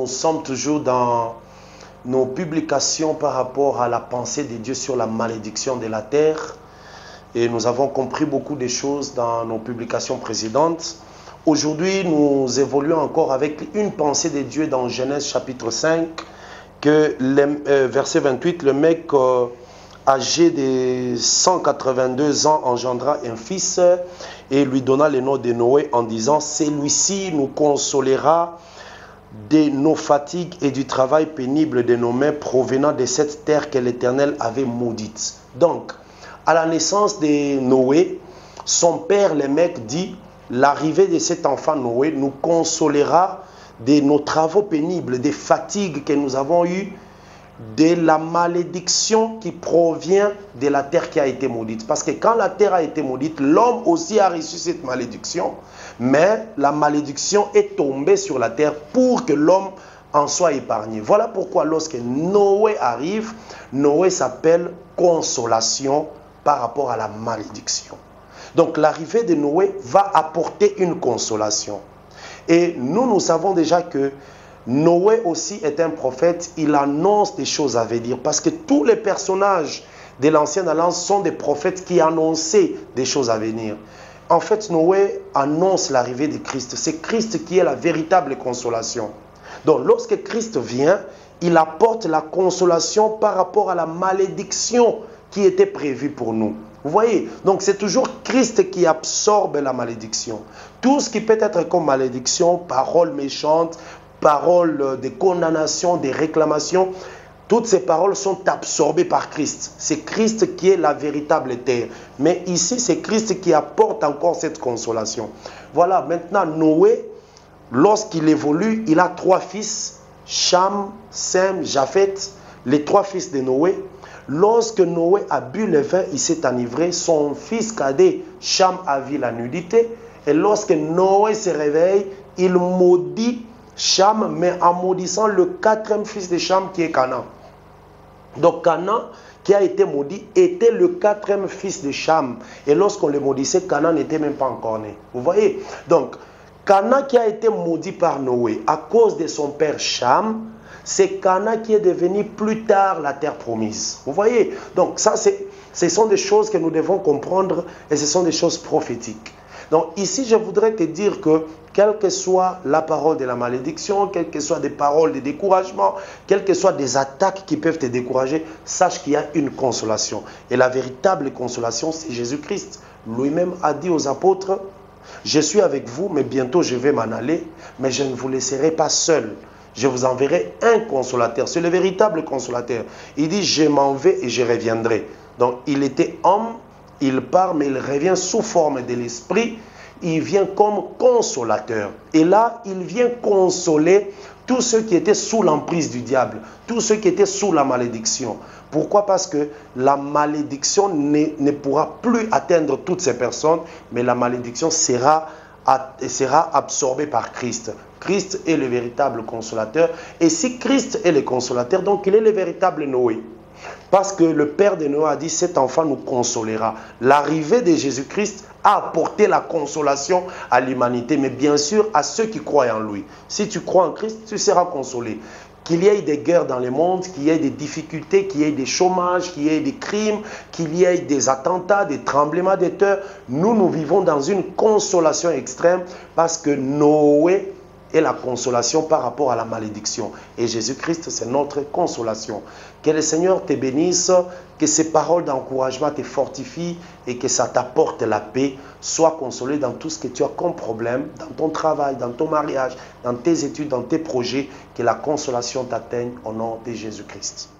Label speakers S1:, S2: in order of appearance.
S1: nous sommes toujours dans nos publications par rapport à la pensée de Dieu sur la malédiction de la terre. Et nous avons compris beaucoup de choses dans nos publications précédentes. Aujourd'hui, nous évoluons encore avec une pensée de Dieu dans Genèse chapitre 5, que verset 28, le mec âgé de 182 ans engendra un fils et lui donna le nom de Noé en disant « Celui-ci nous consolera de nos fatigues et du travail pénible de nos mains provenant de cette terre que l'Éternel avait maudite. » Donc, à la naissance de Noé, son père, le mec, dit « L'arrivée de cet enfant Noé nous consolera de nos travaux pénibles, des fatigues que nous avons eues, de la malédiction qui provient de la terre qui a été maudite. » Parce que quand la terre a été maudite, l'homme aussi a reçu cette malédiction, mais la malédiction est tombée sur la terre pour que l'homme en soit épargné. Voilà pourquoi lorsque Noé arrive, Noé s'appelle consolation par rapport à la malédiction. Donc l'arrivée de Noé va apporter une consolation. Et nous savons déjà que Noé aussi est un prophète, il annonce des choses à venir. Parce que tous les personnages de l'Ancienne Alliance sont des prophètes qui annonçaient des choses à venir. En fait, Noé annonce l'arrivée de Christ. C'est Christ qui est la véritable consolation. Donc lorsque Christ vient, il apporte la consolation par rapport à la malédiction qui était prévue pour nous. Vous voyez, donc c'est toujours Christ qui absorbe la malédiction. Tout ce qui peut être comme malédiction, paroles méchantes, paroles de condamnation, de réclamation, toutes ces paroles sont absorbées par Christ. C'est Christ qui est la véritable terre. Mais ici, c'est Christ qui apporte encore cette consolation. Voilà, maintenant Noé, lorsqu'il évolue, il a 3 fils, Cham, Sem, Japheth, les 3 fils de Noé. Lorsque Noé a bu le vin, il s'est enivré. Son fils cadet, Cham, a vu la nudité. Et lorsque Noé se réveille, il maudit Cham, mais en maudissant le 4e fils de Cham qui est Canaan. Donc Canaan, qui a été maudit, était le 4e fils de Cham. Et lorsqu'on le maudissait, Canaan n'était même pas encore né. Vous voyez? Donc, Canaan qui a été maudit par Noé à cause de son père Cham, c'est Canaan qui est devenu plus tard la terre promise. Vous voyez? Donc ça, ce sont des choses que nous devons comprendre et ce sont des choses prophétiques. Donc ici, je voudrais te dire que quelle que soit la parole de la malédiction, quelles que soient des paroles de découragement, quelles que soient des attaques qui peuvent te décourager, sache qu'il y a une consolation. Et la véritable consolation, c'est Jésus-Christ. Lui-même a dit aux apôtres, « Je suis avec vous, mais bientôt je vais m'en aller, mais je ne vous laisserai pas seul. Je vous enverrai un consolateur. » C'est le véritable consolateur. Il dit, « Je m'en vais et je reviendrai. » Donc il était homme, il part, mais il revient sous forme de l'esprit. Il vient comme consolateur. Et là, il vient consoler tous ceux qui étaient sous l'emprise du diable, tous ceux qui étaient sous la malédiction. Pourquoi? Parce que la malédiction ne pourra plus atteindre toutes ces personnes, mais la malédiction sera absorbée par Christ. Christ est le véritable consolateur. Et si Christ est le consolateur, donc il est le véritable Noé. Parce que le père de Noé a dit, cet enfant nous consolera. L'arrivée de Jésus-Christ a apporté la consolation à l'humanité, mais bien sûr à ceux qui croient en lui. Si tu crois en Christ, tu seras consolé. Qu'il y ait des guerres dans le monde, qu'il y ait des difficultés, qu'il y ait des chômages, qu'il y ait des crimes, qu'il y ait des attentats, des tremblements de terre, nous vivons dans une consolation extrême parce que Noé est la consolation par rapport à la malédiction. Et Jésus-Christ, c'est notre consolation. Que le Seigneur te bénisse, que ces paroles d'encouragement te fortifient et que ça t'apporte la paix. Sois consolé dans tout ce que tu as comme problème, dans ton travail, dans ton mariage, dans tes études, dans tes projets. Que la consolation t'atteigne au nom de Jésus-Christ.